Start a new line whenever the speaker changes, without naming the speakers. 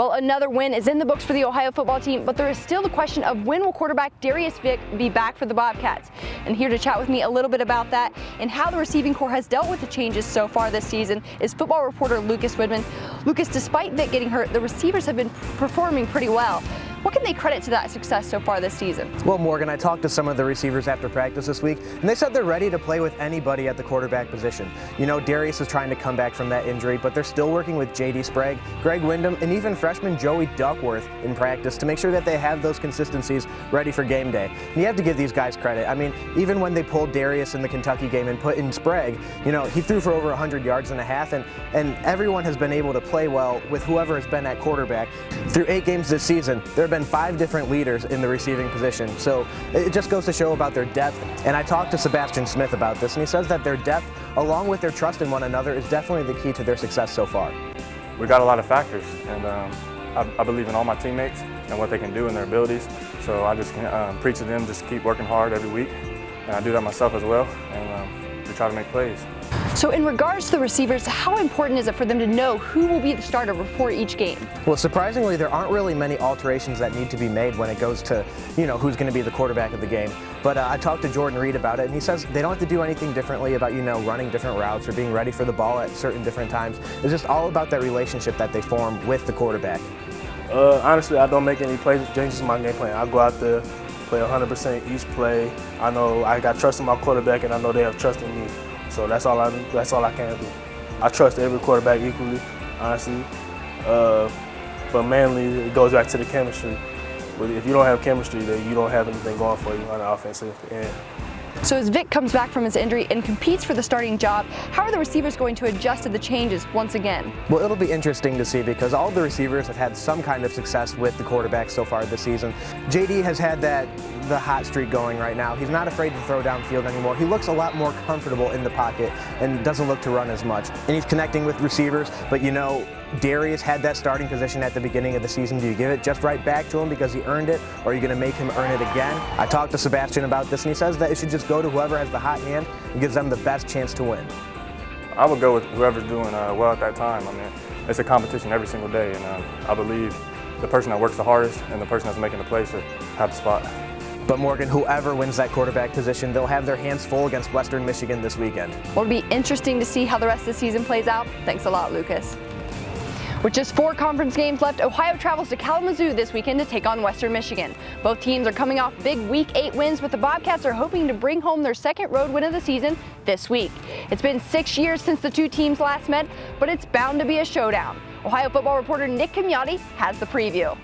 Well, another win is in the books for the Ohio football team, but there is still the question of when will quarterback Darius Vick be back for the Bobcats. And here to chat with me a little bit about that and how the receiving corps has dealt with the changes so far this season is football reporter Lucas Widman. Lucas, despite Vick getting hurt, the receivers have been performing pretty well. What can they credit to that success so far this season?
Well, Morgan, I talked to some of the receivers after practice this week, and they said they're ready to play with anybody at the quarterback position. You know, Darius is trying to come back from that injury, but they're still working with J.D. Sprague, Greg Wyndham, and even freshman Joey Duckworth in practice to make sure that they have those consistencies ready for game day. And you have to give these guys credit. I mean, even when they pulled Darius in the Kentucky game and put in Sprague, you know, he threw for over 100 yards and a half, and everyone has been able to play well with whoever has been at quarterback. Through 8 games this season, there have been 5 different leaders in the receiving position, so it just goes to show about their depth. And I talked to Sebastian Smith about this, and he says that their depth, along with their trust in one another, is definitely the key to their success so far.
We got a lot of factors, and I believe in all my teammates and what they can do and their abilities, so I just preach to them, just keep working hard every week, and I do that myself as well, and we try to make plays.
So in regards to the receivers, how important is it for them to know who will be the starter before each game?
Well, surprisingly, there aren't really many alterations that need to be made when it goes to, you know, who's going to be the quarterback of the game. But I talked to Jordan Reed about it, and he says they don't have to do anything differently about, you know, running different routes or being ready for the ball at certain different times. It's just all about that relationship that they form with the quarterback.
Honestly, I don't make any changes in my game plan. I go out there, play 100% each play. I know I got trust in my quarterback, and I know they have trust in me. So that's all I can do. I trust every quarterback equally, honestly. But mainly, it goes back to the chemistry. But if you don't have chemistry, then you don't have anything going for you on the offensive end.
So as Vick comes back from his injury and competes for the starting job, how are the receivers going to adjust to the changes once again?
Well, it'll be interesting to see because all the receivers have had some kind of success with the quarterback so far this season. JD has had the hot streak going right now. He's not afraid to throw downfield anymore. He looks a lot more comfortable in the pocket and doesn't look to run as much. And he's connecting with receivers, but you know, Darius had that starting position at the beginning of the season. Do you give it just right back to him because he earned it, or are you going to make him earn it again? I talked to Sebastian about this, and he says that it should just go to whoever has the hot hand and gives them the best chance to win.
I would go with whoever's doing well at that time. I mean, it's a competition every single day, and I believe the person that works the hardest and the person that's making the play should have the spot.
But Morgan, whoever wins that quarterback position, they'll have their hands full against Western Michigan this weekend.
Well, it'll be interesting to see how the rest of the season plays out. Thanks a lot, Lucas. With just 4 conference games left, Ohio travels to Kalamazoo this weekend to take on Western Michigan. Both teams are coming off big Week 8 wins, but the Bobcats are hoping to bring home their second road win of the season this week. It's been 6 years since the 2 teams last met, but it's bound to be a showdown. Ohio football reporter Nick Camiotti has the preview.